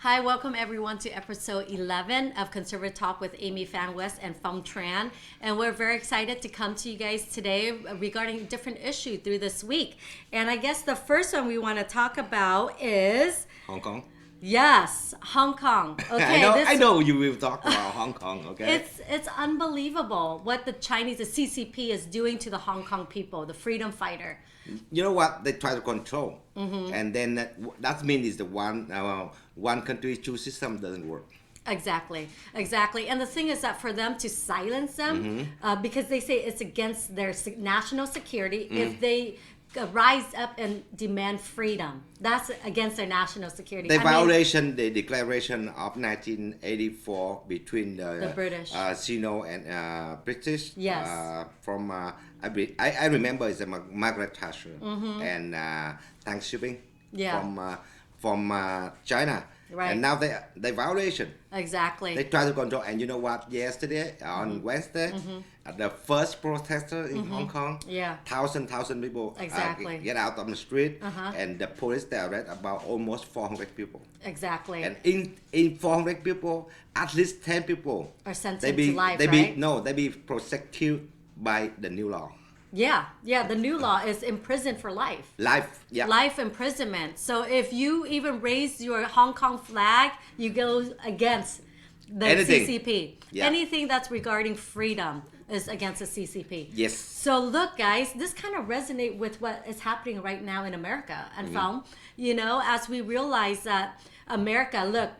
Hi, welcome everyone to episode 11 of Conservative Talk with Amy Fan West and Phong Tran. And we're very excited to come to you guys today regarding different issues through this week. And I guess the first one we want to talk about is Hong Kong. Yes, Hong Kong. Okay, I know you will talk about Hong Kong. Okay, it's unbelievable what the CCP is doing to the Hong Kong people, the freedom fighter. You know what? They try to control, and then that means is the one country two system doesn't work. Exactly. And the thing is that for them to silence them, because they say it's against their national security, if they rise up and demand freedom, that's against their national security. The the declaration of 1984 between the British, Sino and British. Yes. From I remember it's Margaret Thatcher and Thanksgiving. Yeah. From China. Right. And now they violation. Exactly. They try to control. And you know what? Yesterday on Wednesday, the first protester in Hong Kong, thousand people get out on the street, and the police they arrest about almost 400 people. Exactly. And in 400 people, at least 10 people are sentenced to life. They be prosecuted by the new law. Yeah, the new law is imprisoned for life. Life imprisonment. So if you even raise your Hong Kong flag, you go against the CCP. Yeah. Anything that's regarding freedom is against the CCP. Yes. So look, guys, this kind of resonates with what is happening right now in America. And Phong, as we realize that America, look,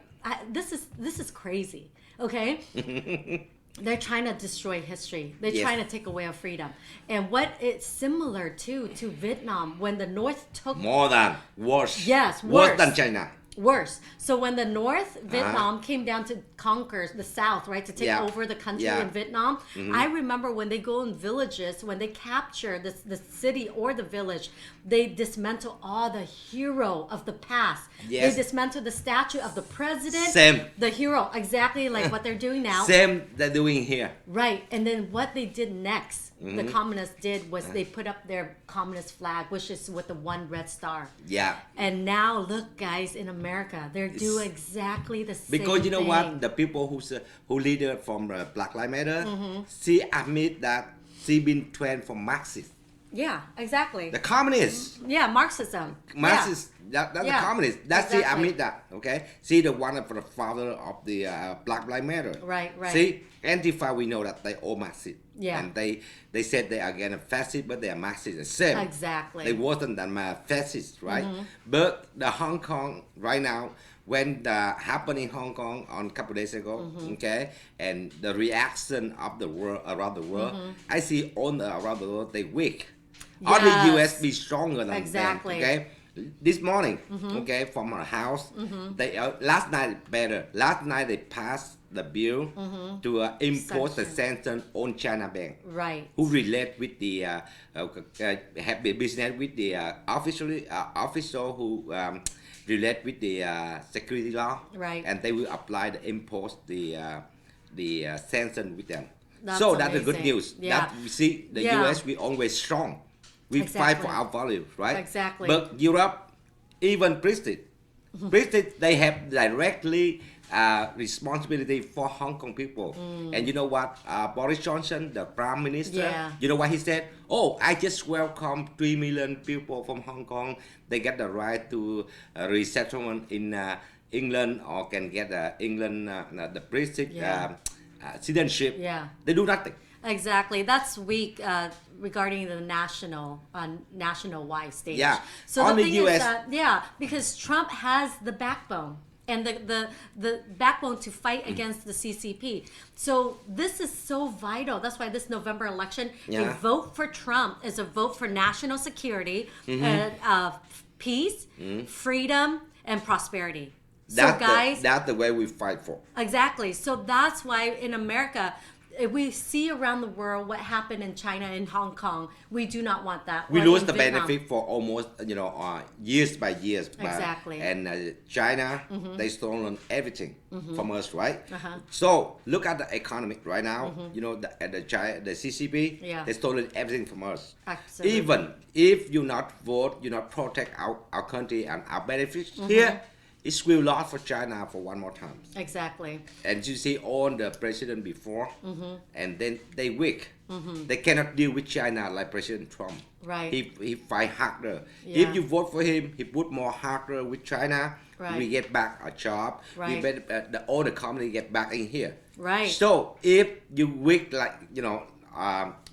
this is crazy. Okay. They're trying to destroy history. They're trying to take away our freedom. And what it's similar to Vietnam when the North took... Worse. Yes, worse than China. Worse. So when the North Vietnam came down to conquer the South, right, to take over the country in Vietnam, I remember when they go in villages, when they capture the city or the village, they dismantle all the hero of the past. Yes. They dismantle the statue of the president. Same. The hero, exactly like what they're doing now. Same they're doing here. Right. And then what they did next, the communists did, was they put up their communist flag, which is with the one red star. Yeah. And now, look, guys, in America, they're doing exactly the same Because you know thing. what? The people who leader from Black Lives Matter, she admit that she been trained from Marxist. Yeah, exactly. The communists. Yeah, Marxism. Marxist. That's the communist. That's exactly. She admit that. Okay. She the one of the father of the Black Lives Matter. Right. See, Antifa, we know that they all Marxist. Yeah. And they said they are against fascist, but they are Marxist the same. Exactly. They wasn't than fascist, right? But the Hong Kong right now, when the happened in Hong Kong on a couple of days ago, okay, and the reaction of the world around the world, I see all around the world they weak. Yes. Only US be stronger than them. Okay. This morning, okay, from our house, they last night better. Last night they passed the bill to impose the sanction on China Bank, right? Who relate with the have business with the official who relate with the security law, right? And they will apply the impose the sanction with them. That's so amazing. that's the good news. Yeah. That we see the US we always strong. We fight for our values, right? Exactly. But Europe, even Brexit, they have directly responsibility for Hong Kong people. And you know what? Boris Johnson, the Prime Minister, you know what he said? Oh, I just welcome 3 million people from Hong Kong. They get the right to resettlement in England or can get England, the British citizenship. Yeah. They do nothing. Exactly. That's weak regarding the national-wide stage. Yeah. So on the the thing US, is that, because Trump has the backbone and the backbone to fight against the CCP. So this is so vital. That's why this November election, a vote for Trump is a vote for national security, peace, freedom, and prosperity. That's the way we fight for. Exactly. So that's why in America, if we see around the world what happened in China and Hong Kong, we do not want that. We lose the benefit for almost years by years. Exactly. And China, they stolen everything from us, right? So look at the economy right now. The CCP, they stolen everything from us. Absolutely. Even if you not vote, you not protect our country and our benefits here. it's will lost for China for one more time. Exactly. And you see all the president before, and then they weak. They cannot deal with China like President Trump. Right. He fight harder. Yeah. If you vote for him, he put more harder with China. Right. We get back a job. Right. We get all the company get back in here. Right. So if you weak like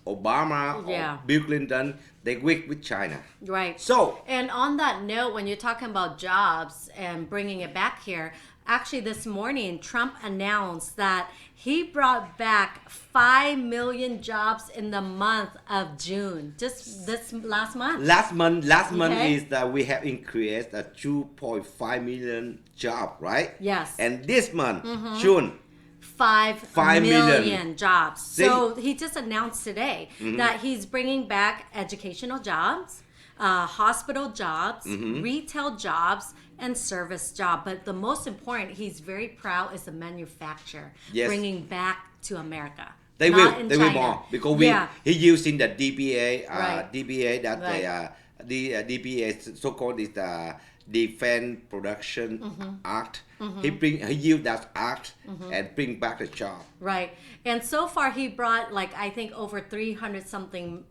Obama or Bill Clinton, they weak with China. Right. So and on that note, when you're talking about jobs and bringing it back here, actually this morning Trump announced that he brought back 5 million jobs in the month of June, just this last month. Last month Okay. is that we have increased a 2.5 million job, right? Yes. And this month, June, 5 million. million jobs. See? So he just announced today that he's bringing back educational jobs, hospital jobs, retail jobs, and service job. But the most important, he's very proud, is the manufacturer, Yes. bringing back to America. They Not will. in They China. will more because he using the DBA. Right. DBA that Right. the DBA so called is the Defense Production Act. He use that act and bring back the job. Right. And so far he brought I think over 300 something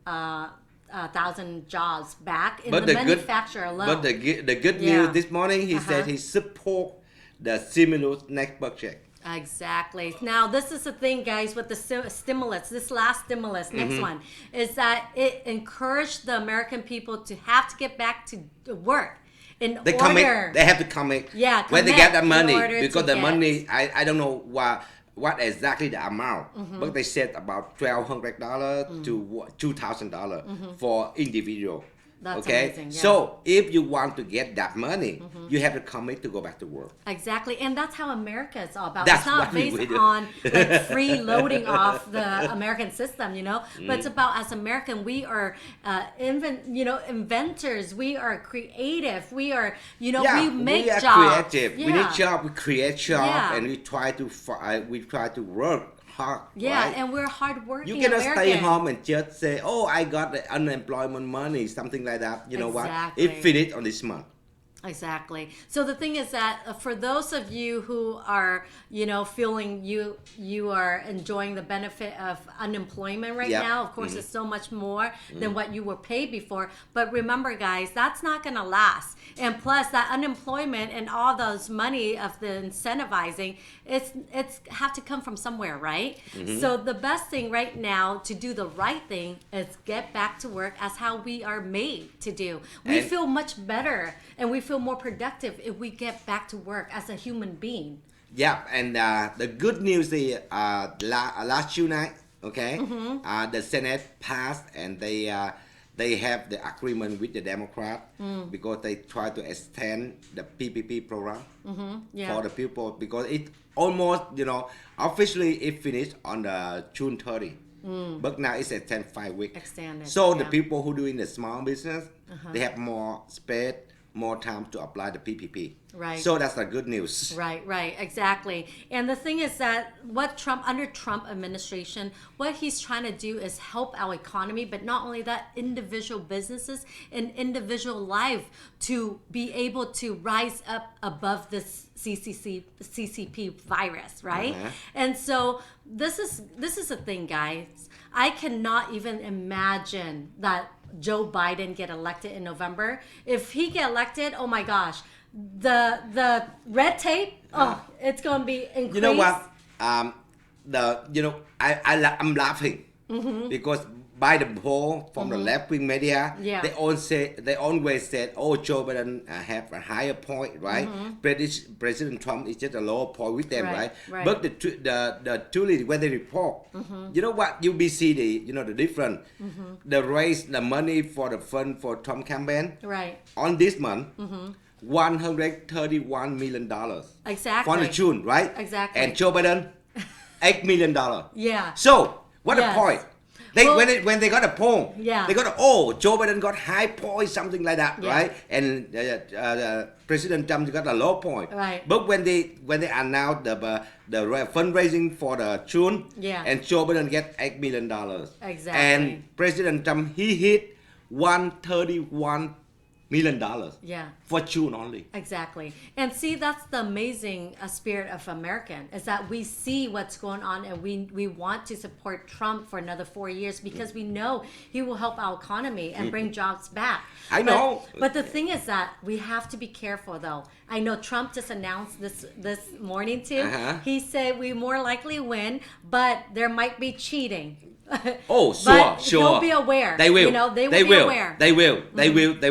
thousand jobs back in the manufacturer alone. But the good news this morning, he said he support the stimulus next budget. Exactly. Now, this is the thing, guys, with the stimulus, this last stimulus, next one, is that it encouraged the American people to have to get back to work. They have to commit when they get the money, because the money, I don't know what exactly the amount, but they said about $1,200 to $2,000 for individual. That's okay, amazing, yeah. So if you want to get that money, you have to commit to go back to work. Exactly, and that's how America is all about. That's it's not what we based do. on free loading off the American system, but it's about, as American, we are inventors, we are creative, we are we make we are jobs. Creative. We need job, we create job, and we try to work hard. Yeah, right? and we're hardworking. You cannot American. stay home and just say, "Oh, I got the unemployment money," something like that. You know what? Exactly. It finished on this month. Exactly. So the thing is that for those of you who are, feeling you are enjoying the benefit of unemployment right now, of course, it's so much more than what you were paid before. But remember, guys, that's not going to last. And plus, that unemployment and all those money of the incentivizing, it's have to come from somewhere, right? So the best thing right now to do the right thing is get back to work as how we are made to do. We feel much better and we feel more productive if we get back to work as a human being. Yeah, and the good news is last July, okay, the Senate passed and they have the agreement with the Democrat because they try to extend the PPP program for the people, because it almost, officially it finished on the June 30. But now it's extended 5 weeks. Extended. So the people who doing the small business, they have more space, more time to apply the PPP. Right. So that's the good news. Right, exactly. And the thing is that under Trump administration, what he's trying to do is help our economy, but not only that, individual businesses and individual life to be able to rise up above this CCP virus, right? And so this is a thing, guys. I cannot even imagine that Joe Biden get elected in November. If he get elected, oh my gosh, the red tape, it's gonna be increased. You know what? I'm laughing because by the poll from the left-wing media, they always said, "Oh, Joe Biden have a higher point, right? President Trump is just a lower point with them, right? But the truly when they report, you know what? UBC the difference. The raise the money for the fund for Trump campaign, right? On this month. $131 million. Exactly. For the June, right? Exactly. And Joe Biden, $8 million. Yeah. So what the point? When they got a poll, they got Joe Biden got high point, something like that, right? And President Trump got a low point. Right. But when they announced the fundraising for the June, and Joe Biden get $8 million. Exactly. And President Trump he hit $131 million. Yeah. For June only. Exactly. And see, that's the amazing spirit of American, is that we see what's going on and we want to support Trump for another 4 years because we know he will help our economy and bring jobs back. I know. But the thing is that we have to be careful though. I know Trump just announced this morning too. He said we more likely win, but there might be cheating. Oh, but sure. Don't be aware. They will. You know, they will be aware. They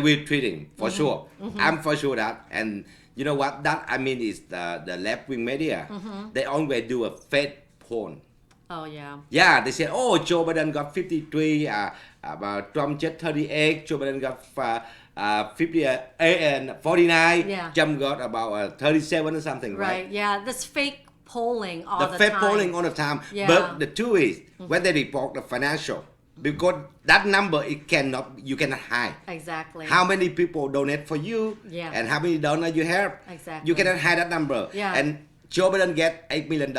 will treating for sure. I'm for sure that. And you know what? That I mean is the left wing media. They always do a fake porn. Oh yeah. Yeah, they say, oh, Joe Biden got 53, Trump just 38, Joe Biden got 58 and 49, Yeah. Trump got about 37 or something, right? Right. Yeah. This fake polling all the time. The fake polling all the time. Yeah. But the truth is, when they report the financial, because that number you cannot hide. Exactly. How many people donate for you, Yeah. and how many donors you have. Exactly. You cannot hide that number. Yeah. And Joe Biden get $8 million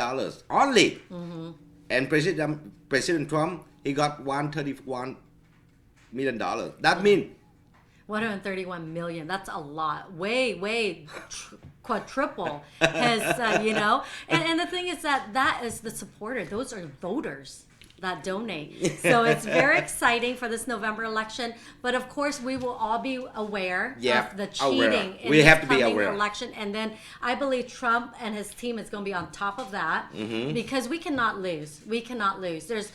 only. And President Trump, he got $131 million. That means 131 million. That's a lot. Way quadruple his, you know. And the thing is that is the supporter. Those are voters that donate. So it's very exciting for this November election. But of course, we will all be aware of the cheating in this coming election. And then I believe Trump and his team is going to be on top of that because we cannot lose. We cannot lose. There's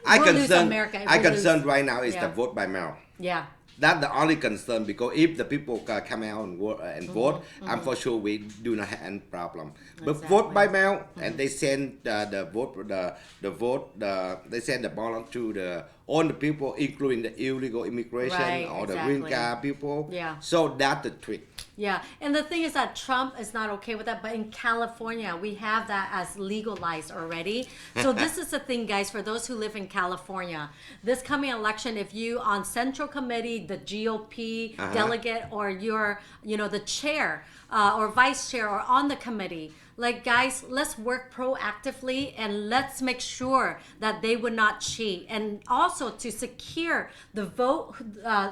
I concerned right now is the vote by mail. Yeah. That's the only concern, because if the people come out and vote, I'm for sure we do not have any problem. But vote by mail, and they send the vote, they send the ballot to all the people, including the illegal immigration or the green card people. Yeah. So that's the trick. Yeah, and the thing is that Trump is not okay with that, but in California, we have that as legalized already. So this is the thing, guys, for those who live in California, this coming election, if you on Central Committee, the GOP delegate, or you're, you know, the chair or vice chair or on the committee, like, guys, let's work proactively and let's make sure that they would not cheat. And also to secure the vote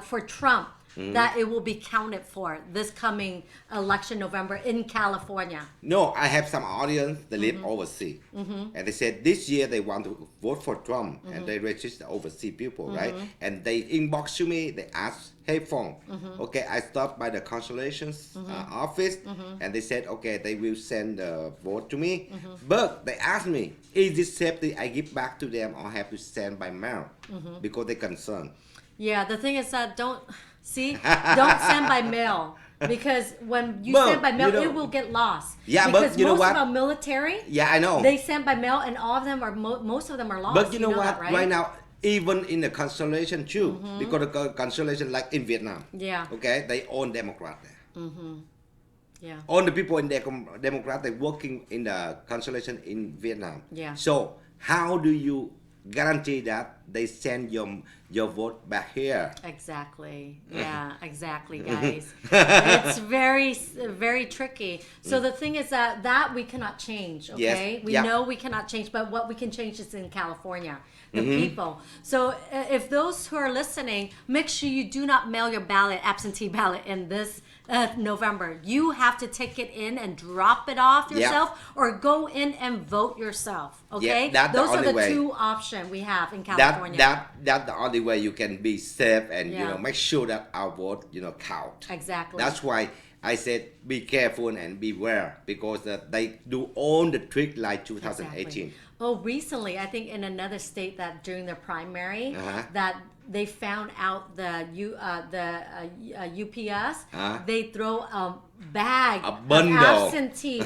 for Trump, that it will be counted for this coming election November in California. No, I have some audience that live overseas, and they said this year they want to vote for Trump, and they register overseas people, right? And they inbox to me, they ask, hey, phone, okay, I stopped by the consulation's office, and they said, okay, they will send the vote to me, but they asked me, is this safety I give back to them or have to send by mail, because they're concerned. Yeah, the thing is that don't send by mail, because when you send by mail, it will get lost. Yeah, because but you know what? Most of our military, I know, they send by mail, and all of them are most of them are lost. But you know what? That, right? Right now, even in the constellation too, because the constellation, like in Vietnam, okay, they own Democrat there. Yeah. All the people in the Democrat, they working in the constellation in Vietnam. Yeah. So how do you guarantee that they send your vote back here? Exactly. Yeah, exactly, guys. It's very tricky. So the thing is that we cannot change, okay? Yes. We know we cannot change, but what we can change is in California, the people. So if those who are listening, make sure you do not mail your absentee ballot in this November. You have to take it in and drop it off yourself, or go in and vote yourself. Okay, those are the two options we have in California. That's the only way you can be safe and you know, make sure that our vote, you know, count. Exactly. That's why I said be careful and beware, because they do all the trick like 2018. Exactly. Oh, recently, I think in another state that during their primary, that they found out the UPS, they throw a bag of absentee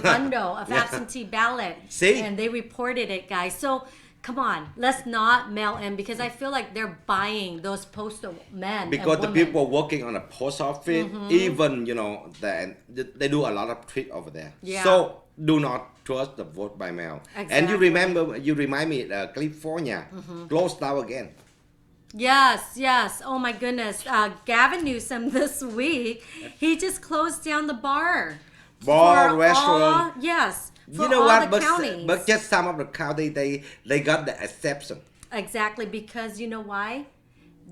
ballot. See? And they reported it, guys. So come on, let's not mail in, because I feel like they're buying those postal men. Because and the women. people working on the post office, even, you know, they do a lot of trick over there. Yeah. So do not trust the vote by mail. Exactly. And you remind me, California closed down again. Yes. Oh my goodness. Gavin Newsom this week, he just closed down the bar, Restaurant. Yes. You know what? But just some of the county, they got the exception. Exactly, because you know why?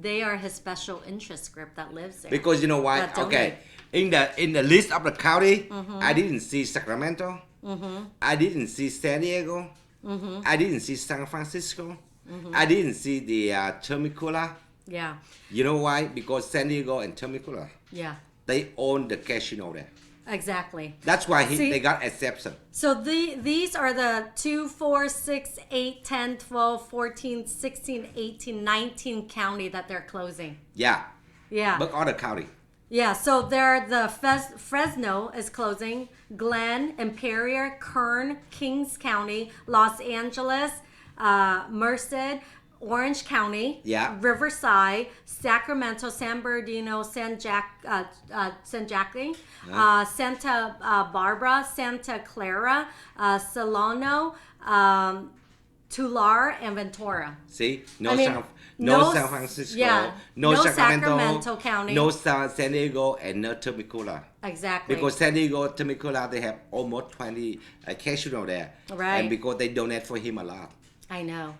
they are his special interest group that lives there. Because you know why? That donate. Okay, in the list of the county, I didn't see Sacramento. I didn't see San Diego. I didn't see San Francisco. I didn't see the Temecula. Yeah. You know why? Because San Diego and Temecula, Yeah. they own the casino there. Exactly. That's why See? they got exception. So these are the 2, 4, 6, 8, 10, 12, 14, 16, 18, 19 county that they're closing. Yeah. Yeah. But other county. Yeah, so they're the Fresno is closing, Glen, Imperial, Kern, Kings County, Los Angeles, Merced, Orange County, Yeah. Riverside, Sacramento, San Bernardino, San Jacque, Santa Barbara, Santa Clara, Solano, Tulare, and Ventura. See? I mean, No San Francisco. Yeah, No Sacramento. Sacramento County. No San Diego and no Temecula. Exactly. Because San Diego, Temecula, they have almost 20 casino there. Right. And because they donate for him a lot. I know.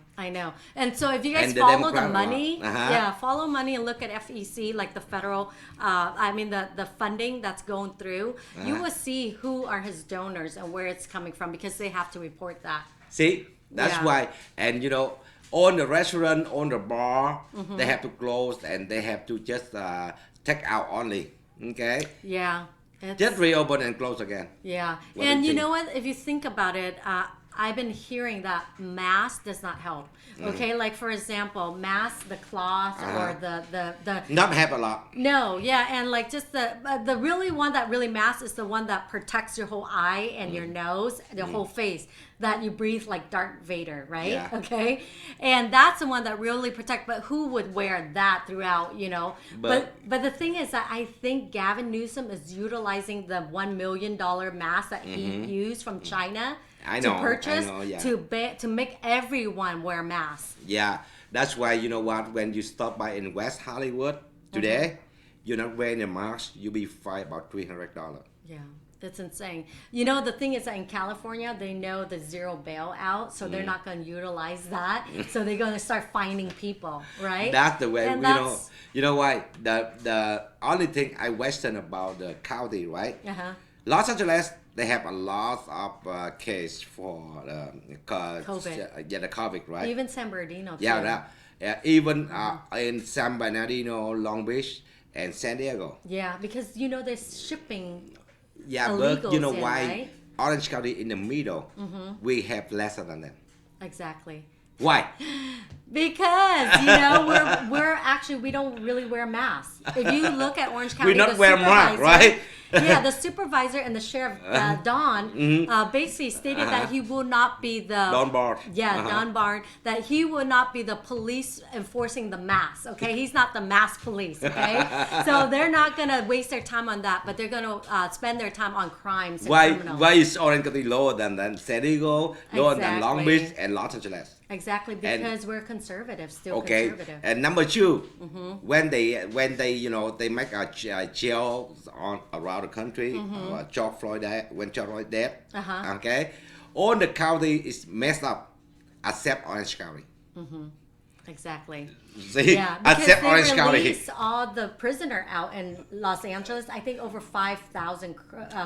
And so if you guys And the follow the Democrat money, one. follow money and look at FEC, like the federal, the funding that's going through, you will see who are his donors and where it's coming from because they have to report that. See? That's Yeah. why. And you know, on the restaurant, on the bar, they have to close and they have to just take out only. Okay? Yeah. Just reopen and close again. Yeah. What do And you you think? know what? If you think about it, I've been hearing that mask does not help. Okay, like for example, mask, the cloth or the Not have a lot. no, yeah, and like just the really one that really masks is the one that protects your whole eye and your nose, the whole face, that you breathe like Darth Vader, right? Yeah. Okay, and that's the one that really protect. But who would wear that throughout? You know, but the thing is that I think Gavin Newsom is utilizing the $1 million mask that he used from China. To purchase to make everyone wear masks. Yeah, that's why you know what? When you stop by in West Hollywood today, you're not wearing a mask, you'll be fined about $300. Yeah, that's insane. You know, the thing is that in California, they know the zero bailout, so they're not going to utilize that. So they're going to start finding people, right? That's the way. And You know why? The only thing I question about the county, right? Los Angeles, they have a lot of case for COVID. The COVID, right? Even San Bernardino, too. Yeah, even in San Bernardino, Long Beach, and San Diego. Yeah, because, you know, they're shipping Yeah, but you know illegals in, why? right? Orange County in the middle, we have less than them. Exactly. Why? Because, you know, we're actually, we don't really wear masks. If you look at Orange County, We not wear mask, right? Yeah, the supervisor and the sheriff, Don, basically stated that he will not be the... Don Bard. Yeah, Don Bard, that he will not be the police enforcing the mask, okay? He's not the mask police, okay? So they're not going to waste their time on that, but they're going to spend their time on crimes and criminals. Why is Orange County lower than San Diego, lower than Long Beach and Los Angeles? Exactly, because we're conservative, still Okay, conservative. and number two, when they you know they make a jail on around the country, George Floyd dead, okay, all the county is messed up, except Orange County. Exactly. See, Yeah, because except they Orange County. released all the prisoner out in Los Angeles. I think over 5,000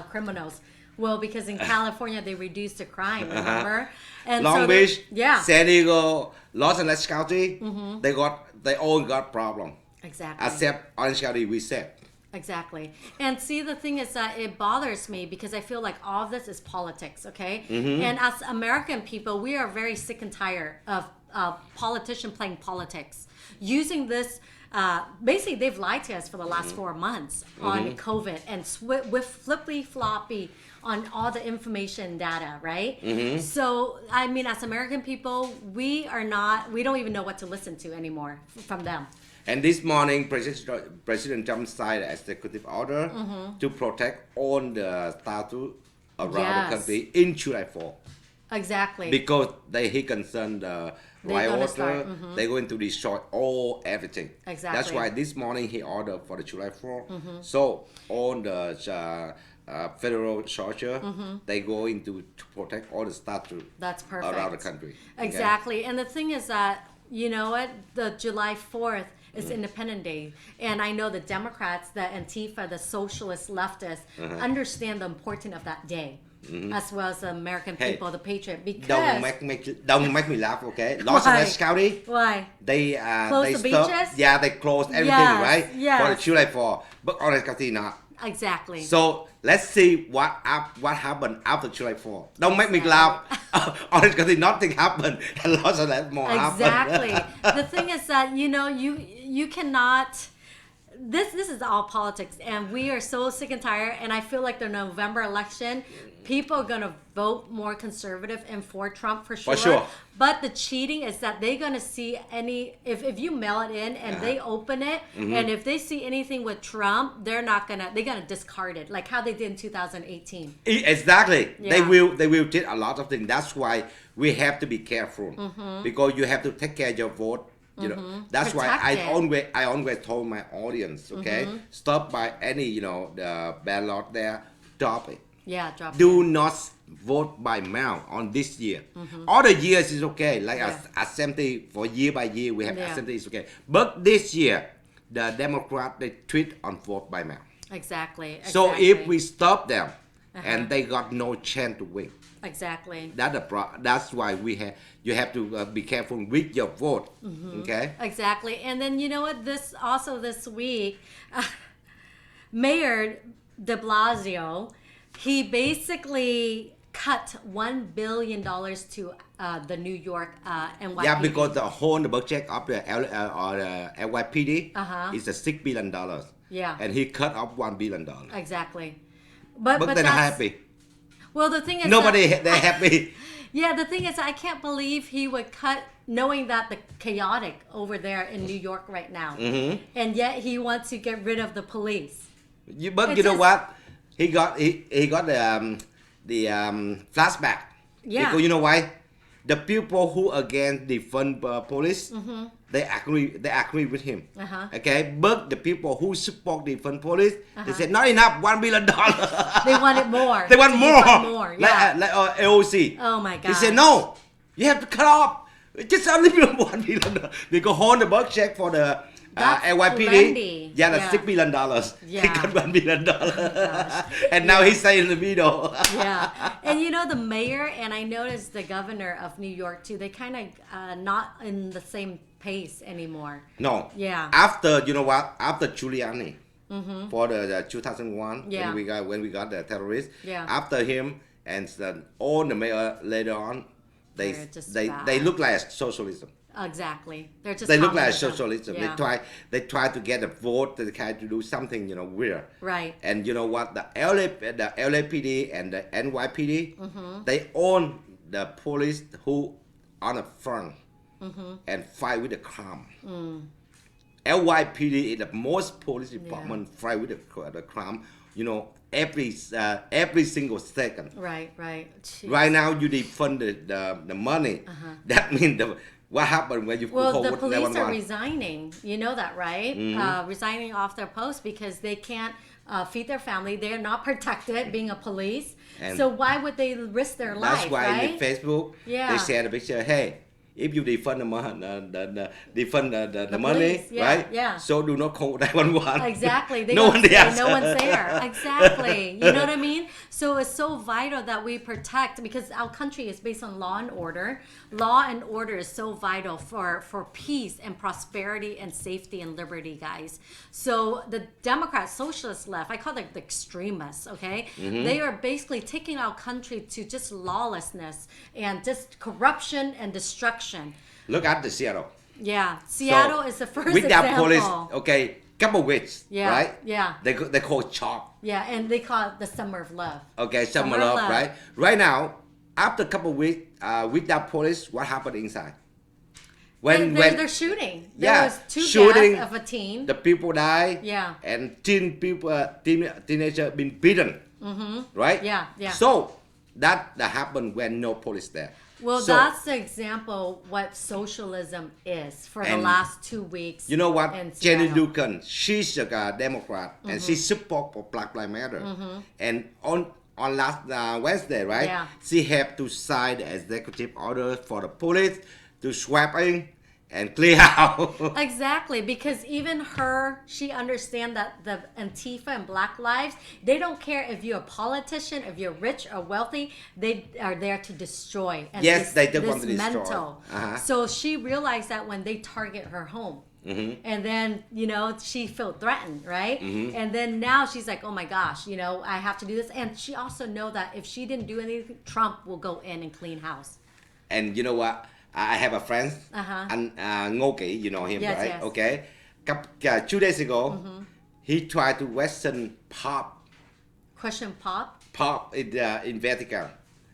criminals. Well, because in California they reduced the crime, remember? And Long so Beach, yeah, San Diego, Los Angeles County, they all got problem. exactly. Except Orange County, we said. Exactly. And see, the thing is that it bothers me because I feel like all of this is politics, okay? And as American people, we are very sick and tired of politicians playing politics. Using this, basically, they've lied to us for the last 4 months on COVID and with flippy-floppy on all the information data, right? So, I mean, as American people, we don't even know what to listen to anymore from them. And this morning, President Trump signed an executive order to protect all the status around the country in July 4. Exactly. Because he concerned the rioter, they're going to destroy everything. Exactly. That's why this morning he ordered for the July 4. So all the federal soldier, they go into to protect all the status That's perfect. around the country. Exactly. And the thing is that, you know what, the July 4th It's Independence Day. And I know the Democrats, the Antifa, the socialist leftists understand the importance of that day. As well as the American people, the patriot, because don't make me laugh, okay? Los Angeles County. Why? They close the beaches. Yeah, they closed everything, right? Yes. For the July 4th, but Orange County not. Exactly. So let's see what happened after July 4th. Don't make me laugh. Orange County, nothing happened, and Los Angeles more happened. Exactly. The thing is that you cannot. This is all politics, and we are so sick and tired. And I feel like the November election, people are gonna vote more conservative and for Trump for sure. For sure. But the cheating is that they're gonna see if you mail it in and they open it, and if they see anything with Trump, they're gonna discard it, like how they did in 2018. Exactly. Yeah. They will did a lot of things. That's why we have to be careful because you have to take care of your vote. You know, that's Protect why I always told my audience, okay, stop by any the ballot there, drop it. Yeah, drop it. Do not vote by mail on this year. Other years is okay, like assembly for year by year we have assembly is okay. But this year, the Democrat they treat on vote by mail. Exactly. So if we stop them, and they got no chance to win. Exactly. That's why you have to be careful with your vote. Okay. Exactly. And then you know what? This week, Mayor De Blasio, he basically cut $1 billion to the New York NYPD. Yeah, because the whole budget of the NYPD is $6 billion. Yeah. And he cut off $1 billion. Exactly. But they're not happy. Well, the thing is, they're happy. Yeah, the thing is, I can't believe he would cut, knowing that the chaotic over there in New York right now, and yet he wants to get rid of the police. But you know what? He got the flashback. Yeah. Because you know why? The people who against defund police, they agree with him. Okay, but the people who support defund police, they said not enough, $1 billion. They wanted more. They want more. Yeah. Like AOC. Oh my God. He said no, you have to cut off. Just only $1 billion. They go hold the budget for the NYPD. Plenty. Yeah, $6 billion. Yeah. He got $1 billion. And now he's staying in the middle. Yeah. And you know, the mayor, and I noticed the governor of New York too, they kind of not in the same pace anymore. No. Yeah. After, you know what? After Giuliani, for the 2001, Yeah. when we got the terrorists, Yeah. after him and all the mayor later on, they bad. look like socialism. Exactly. They look like socialism. Yeah. They try to get a vote. They try to do something weird. Right. And you know what? The LAPD and the NYPD, they own the police who on the front and fight with the crime. LYPD is the most police department fight with the crime. Every single second. Right. Jeez. Right now you defund the money. That means what happened when you Well, call the police 911? are resigning. You know that, right? Resigning off their post because they can't feed their family. They're not protected being a police. And so why would they risk their life, that's why right? in Facebook they share the picture. Hey, if you defund the money, police, right? Yeah. So do not call 911. Exactly. No one's there. Exactly. You know what I mean? So it's so vital that we protect, because our country is based on law and order. Law and order is so vital for peace and prosperity and safety and liberty, guys. So the Democrat, socialist left, I call them the extremists, okay? They are basically taking our country to just lawlessness and just corruption and destruction. Look at the Seattle. Yeah, Seattle is the first with example. With that police, okay, couple weeks, right? Yeah. They call it CHOP. Yeah, and they call it the Summer of Love. Okay, Summer of Love, right? Right now, after a couple weeks, with that police, what happened inside? They're shooting. There was two deaths of a teen. The people die. Yeah. And teenager been beaten. Right? Yeah. So that happened when no police there. Well, that's the example what socialism is for the last 2 weeks. You know what? Jenny Seattle. Dugan, she's a Democrat and she support for Black Lives Matter. And on last Wednesday, right? Yeah. She had to sign the executive order for the police to sweep in and clear out. Exactly, because even her, she understands that the Antifa and Black Lives, they don't care if you're a politician, if you're rich or wealthy, they are there to destroy. And Yes, they do want to destroy. dismantle. So she realized that when they target her home. And then, you know, she felt threatened, right? And then now she's like, oh my gosh, you know, I have to do this. And she also know that if she didn't do anything, Trump will go in and clean house. And you know what? I have a friend, and Ngô, you know him, Yes, right? yes. Okay. 2 days ago, he tried to Western pop in Vatican.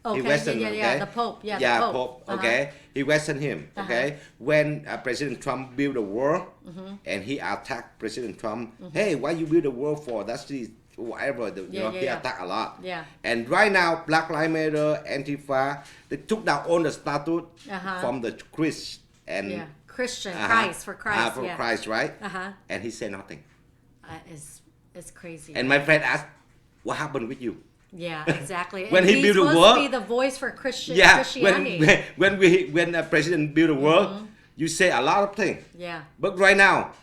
Okay, He Western, okay? The Pope, the Pope, Uh-huh. okay? He Western him, okay? When President Trump built a wall, and he attacked President Trump, hey, why you build a wall for? That's the whatever, he attacked a lot. Yeah. And right now, Black Lives Matter, Antifa, they took down all the statute from the Christ and Christian, Christ, for Christ. For Christ, right? And he said nothing. It's crazy. And my friend asked, what happened with you? Yeah, exactly. When and he built a supposed wall, to be the voice for Christianity. when the president built a wall, you say a lot of things. Yeah. But right now,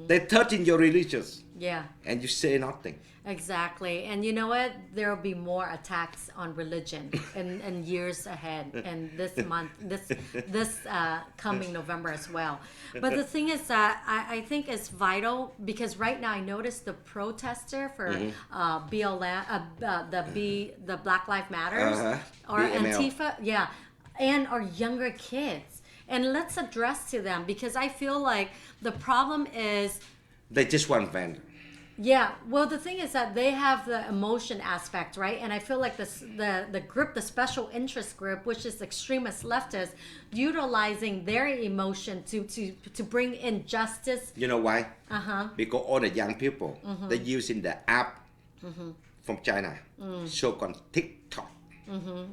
they touching your religions. Yeah. And you say nothing. Exactly. And you know what? There will be more attacks on religion in years ahead, and this month, this coming November as well. But the thing is that I think it's vital, because right now I noticed the protester for BLM, the Black Lives Matters, or BML. Antifa, and our younger kids. And let's address to them, because I feel like the problem is they just want vendor. Yeah, well, the thing is that they have the emotion aspect, right? And I feel like the group, the special interest group, which is extremist leftists, utilizing their emotion to bring in justice. You know why? Because all the young people, they're using the app from China, so-called TikTok.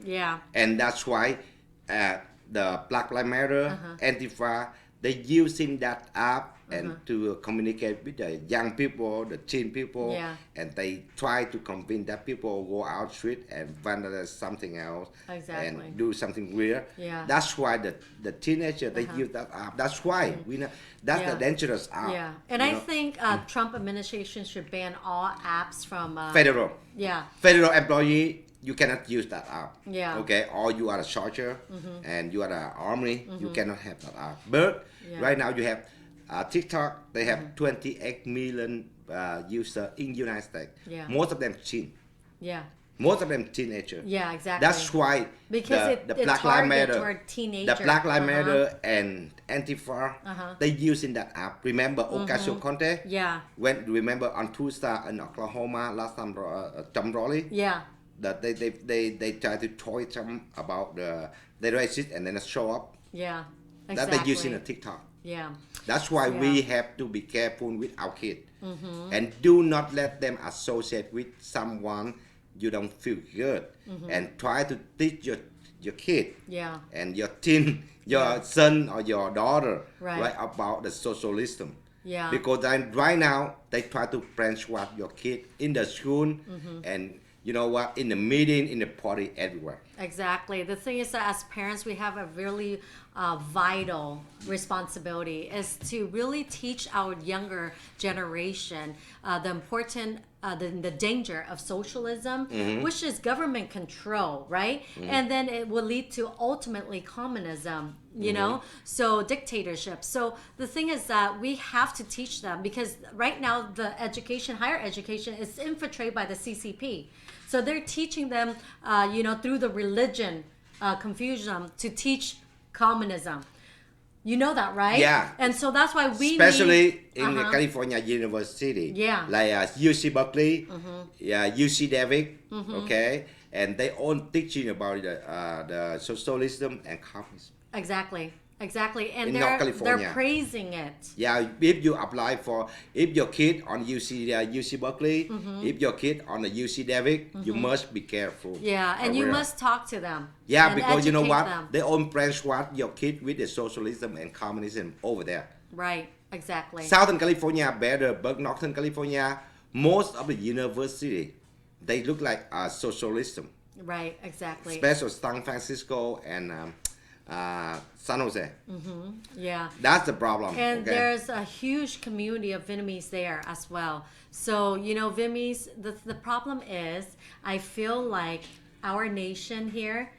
Yeah. And that's why the Black Lives Matter, Antifa, they're using that app and to communicate with the young people, the teen people, and they try to convince that people go out street and vandalize something else and do something weird. Yeah. That's why the teenager, they use that app. That's why we know that's the dangerous app. Yeah, and I think Trump administration should ban all apps from federal. Yeah. Federal employee, you cannot use that app. Yeah. Okay, or you are a soldier and you are the army, you cannot have that app. But right now you have TikTok. They have 28 million users in the United States. Yeah. Most of them teen. Yeah. Most of them teenagers. Yeah, exactly. That's why because the Black Lives Matter, the Black Lives Matter and Antifa, they using that app. Remember Ocasio-Cortez? Yeah. Remember on Tuesday in Oklahoma last time, Tom Raleigh? Yeah. That they try to toy some about the racist and then show up. Yeah, exactly. That they're using a TikTok. Yeah. That's why we have to be careful with our kids and do not let them associate with someone you don't feel good, and try to teach your kid and your teen, your son or your daughter right about the socialism. Yeah. Because right now they try to brainwash your kid in the school and you know what, in the meeting, in the party, everywhere. Exactly. The thing is that as parents, we have a really vital responsibility is to really teach our younger generation the important, the danger of socialism, which is government control, right? And then it will lead to ultimately communism, you know, so dictatorship. So the thing is that we have to teach them, because right now the education, higher education, is infiltrated by the CCP. So they're teaching them, you know, through the religion confusion to teach communism. You know that, right? Yeah. And so that's why we especially in the California University. Yeah. Like UC Berkeley, UC Davis, okay? And they all teaching about the socialism and communism. Exactly. Exactly, and they're praising it. Yeah, if you apply for, if your kid on UC Berkeley, if your kid on the UC Davis, you must be careful. Yeah, and you must talk to them. Yeah, because you know what? They all brainwash your kid with the socialism and communism over there. Right, exactly. Southern California better, but Northern California, most of the university, they look like socialism. Right, exactly. Especially San Francisco and San Jose. Yeah. That's the problem. And okay? there's a huge community of Vietnamese there as well. So, you know, Vietnamese, the problem is, I feel like our nation here,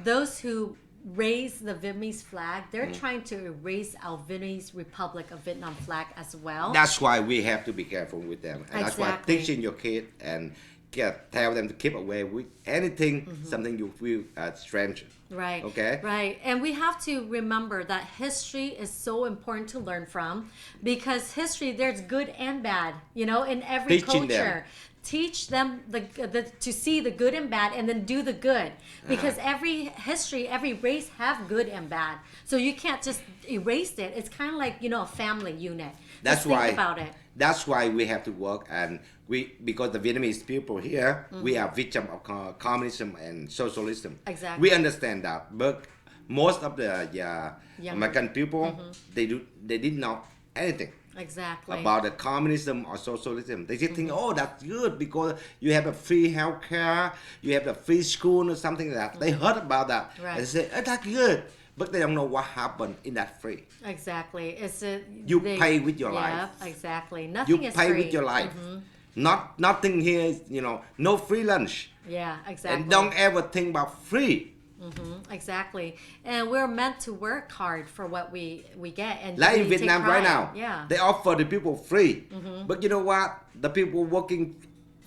those who raise the Vietnamese flag, they're trying to erase our Vietnamese Republic of Vietnam flag as well. That's why we have to be careful with them. And that's why Exactly. teaching your kid and tell them to keep away with anything, something you feel strange. Right. Okay. Right. And we have to remember that history is so important to learn from, because history, there's good and bad, you know, in every Teaching culture. Teach them to see the good and bad, and then do the good, because every history, every race have good and bad. So you can't just erase it. It's kind of like, you know, a family unit. That's Just think why about it. That's why we have to work, and because the Vietnamese people here, we are victim of communism and socialism. Exactly. We understand that, but most of the American people, they didn't know anything Exactly. about the communism or socialism. They just think, oh, that's good because you have a free healthcare, you have a free school or something like that. They heard about that. Right. And they say, oh, that's good. But they don't know what happened in that free. Exactly. You pay with your life. Yeah, exactly. Nothing You is pay free. with your life. Nothing here is, you know, no free lunch. Yeah, exactly. And don't ever think about free. Exactly. And we're meant to work hard for what we get. And Like in really take Vietnam right pride. now, they offer the people free. But you know what? The people working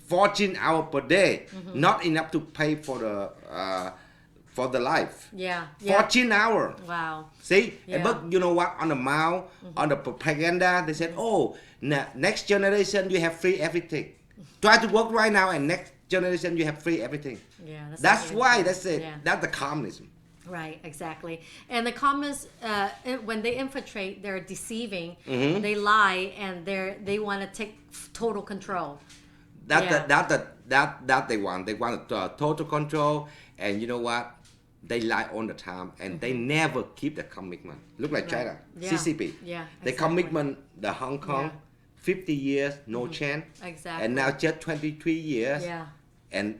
14 hours per day, not enough to pay for the life. Yeah. 14 hours. Wow. See? Yeah. But you know what? On the mouth, on the propaganda, they said, oh, next generation, you have free everything. Try to work right now, and next generation, you have free everything. Yeah. That's why, that's it. Yeah. That's the communism. Right, exactly. And the communists, when they infiltrate, they're deceiving, they lie, and they want to take total control. That they want. They want total control, and you know what? They lie all the time, and they never keep the commitment. Look like China, Yeah. CCP. Yeah, The exactly. commitment, the Hong Kong, 50 years, no chance. Exactly. And now just 23 years, Yeah. and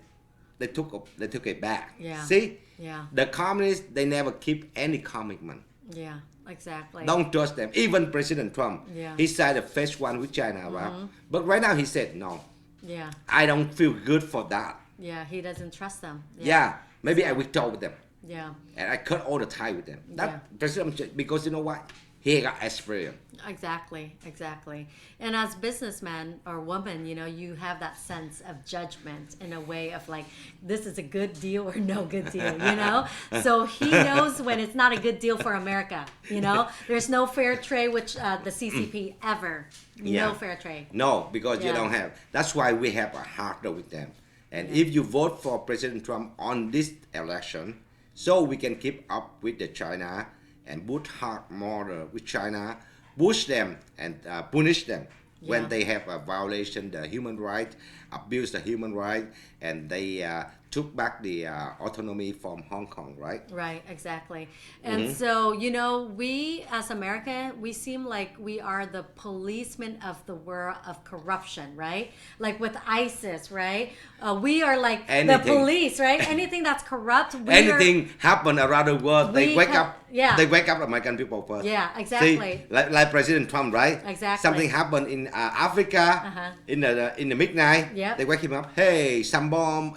they took it back. Yeah. See? Yeah. The communists, they never keep any commitment. Yeah, exactly. Don't trust them. Even President Trump, Yeah. he signed the first one with China, right? But right now he said, no, Yeah. I don't feel good for that. Yeah, he doesn't trust them. Yeah, maybe I withdraw with them. Yeah. And I cut all the tie with them. That Yeah. President, because you know what? He got experience. Exactly, exactly. And as businessman or woman, you know, you have that sense of judgment in a way of like, this is a good deal or no good deal, you know? So he knows when it's not a good deal for America, you know? There's no fair trade with the CCP ever. Yeah. No fair trade. No, because you Yeah. don't have. That's why we have a hard deal with them. And if you vote for President Trump on this election, so we can keep up with the China and put hard more with China, push them and punish them when they have a violation the human right, abuse the human right, and they took back the autonomy from Hong Kong, right? Right, exactly. And so, you know, we as America, we seem like we are the policemen of the world of corruption, right? Like with ISIS, right? We are like the police, right? Anything that's corrupt, anything happen around the world, they wake up. Yeah. They wake up American people first. Yeah, exactly. See, like President Trump, right? Exactly. Something happened in Africa in the midnight. Yep. They wake him up. Hey, some bomb.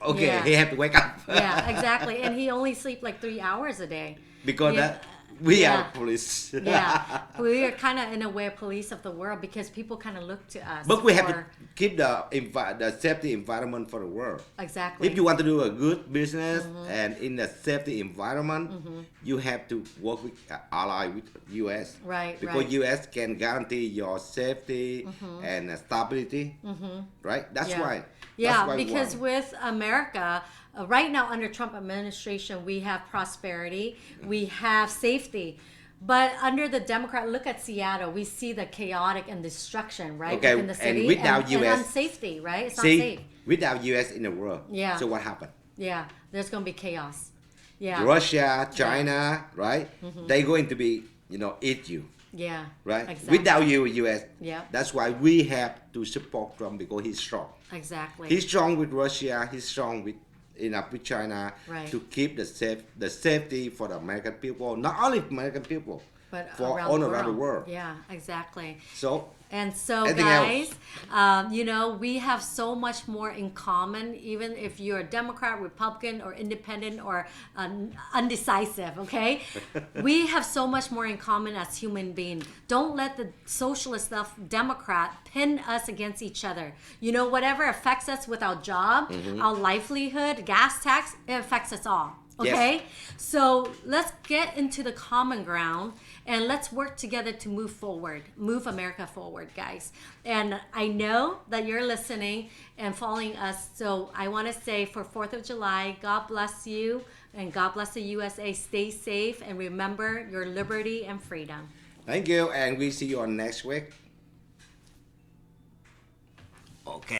Okay, Yeah. he have to wake up. Yeah, exactly. And he only sleep like 3 hours a day. Because Yeah. we Yeah. are police. Yeah, we are kind of in a way police of the world because people kind of look to us. But we have to for- keep the safety environment for the world. Exactly. If you want to do a good business and in a safety environment, you have to work with ally with US. Right, Because right. US can guarantee your safety and stability. Right? That's why. Yeah, That's why because with America, right now under Trump administration, we have prosperity, we have safety. But under the Democrat, look at Seattle, we see the chaotic and destruction, right? Okay, within the city. and without and US, unsafety, right? It's not See, safe. without US in the world. Yeah. So what happened? Yeah, there's going to be chaos. Yeah. Russia, China, right? They're going to be, eat you. Yeah. Right? Exactly. Without you, US. Yeah. That's why we have to support Trump because he's strong. Exactly. He's strong with Russia. He's strong with enough with China Right. to keep the safety for the American people, not only American people, But for around all the around the world. world. Yeah, exactly. So And so, anything guys, else? you know, we have so much more in common, even if you're a Democrat, Republican, or independent, or undecisive, okay? We have so much more in common as human beings. Don't let the socialist stuff, Democrat, pin us against each other. You know, whatever affects us with our job, our livelihood, gas tax, it affects us all. Okay, so let's get into the common ground and let's work together to move forward, move America forward, guys. And I know that you're listening and following us. So I want to say for 4th of July, God bless you and God bless the USA. Stay safe and remember your liberty and freedom. Thank you, and we see you on next week. Okay.